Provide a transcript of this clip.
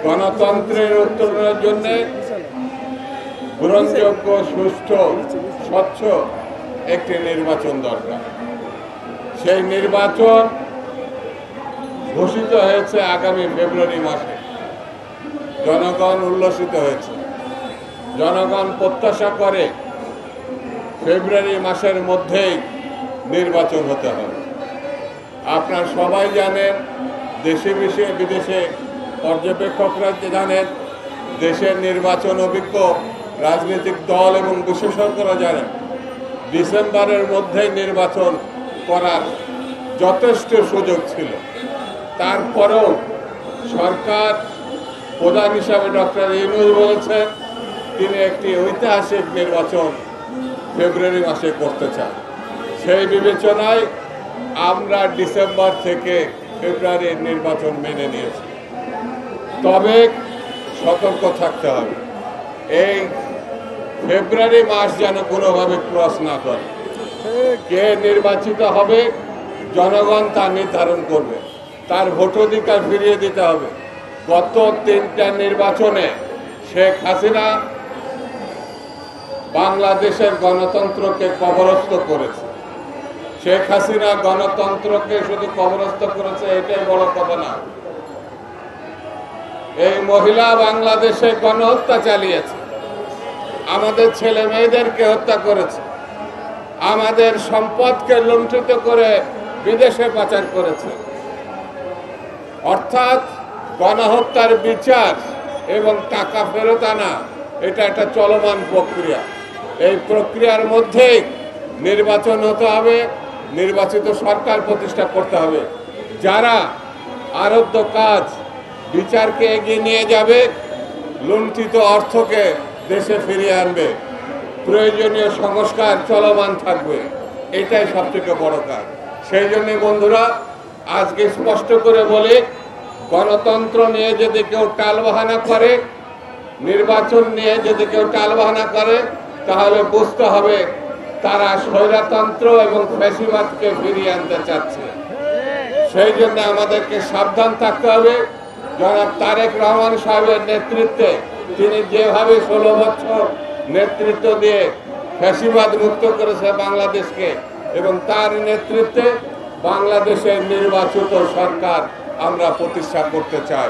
গণতন্ত্রের উত্তরণের জন্য গ্রহণযোগ্য, সুষ্ঠু, স্বচ্ছ একটি নির্বাচন দরকার। সেই নির্বাচন ঘোষিত হয়েছে আগামী ফেব্রুয়ারি মাসে। জনগণ উল্লসিত হয়েছে। জনগণ প্রত্যাশা করে ফেব্রুয়ারি মাসের মধ্যেই নির্বাচন হতে হবে। আপনারা সবাই জানেন, দেশে বিদেশে পর্যবেক্ষকরা জানেন, দেশের নির্বাচন অভিজ্ঞ রাজনৈতিক দল এবং বিশেষজ্ঞরা জানেন, ডিসেম্বরের মধ্যেই নির্বাচন করার যথেষ্ট সুযোগ ছিল। তারপরেও সরকার প্রধান হিসাবে ডক্টর ইউনূস বলেছেন তিনি একটি ঐতিহাসিক নির্বাচন ফেব্রুয়ারি মাসে করতে চান। সেই বিবেচনায় আমরা ডিসেম্বর থেকে ফেব্রুয়ারির নির্বাচন মেনে নিয়েছি। তবে সতর্ক থাকতে হবে, এই ফেব্রুয়ারি মাস যেন কোনোভাবে ক্রস না করে। কে নির্বাচিত হবে জনগণ তা নির্ধারণ করবে, তার ভোটাধিকার ফিরিয়ে দিতে হবে। গত 3টা নির্বাচনে শেখ হাসিনা বাংলাদেশের গণতন্ত্রকে কবরস্থ করেছে। শেখ হাসিনা গণতন্ত্রকে শুধু কবরস্থ করেছে এটাই বড় কথা না, এই মহিলা বাংলাদেশে গণহত্যা চালিয়েছে, আমাদের ছেলে মেয়েদেরকে হত্যা করেছে, আমাদের সম্পদকে লুণ্ঠিত করে বিদেশে পাচার করেছে। অর্থাৎ গণহত্যার বিচার এবং টাকা ফেরত আনা এটা একটা চলমান প্রক্রিয়া। এই প্রক্রিয়ার মধ্যেই নির্বাচন হতে হবে, নির্বাচিত সরকার প্রতিষ্ঠা করতে হবে। যারা আরব্ধ কাজ বিচারকে এগিয়ে নিয়ে যাবে, লুণ্ঠিত অর্থকে দেশে ফিরিয়ে আনবে, প্রয়োজনীয় সংস্কার চলমান থাকবে, এটাই সবথেকে বড় কাজ। সেই জন্য বন্ধুরা, আজকে স্পষ্ট করে বলি, গণতন্ত্র নিয়ে যদি কেউ টালবাহানা করে, নির্বাচন নিয়ে যদি কেউ টালবাহানা করে, তাহলে বুঝতে হবে তারা স্বৈরতন্ত্র এবং ফ্যাসিবাদকে ফিরিয়ে আনতে চাচ্ছে। সেই জন্য আমাদেরকে সাবধান থাকতে হবে। জনাব তারেক রহমান সাহেবের নেতৃত্বে তিনি যেভাবে 16 বছর নেতৃত্ব দিয়ে ফ্যাসিবাদ মুক্ত করেছে বাংলাদেশকে, এবং তার নেতৃত্বে বাংলাদেশের নির্বাচিত সরকার আমরা প্রতিষ্ঠা করতে চাই।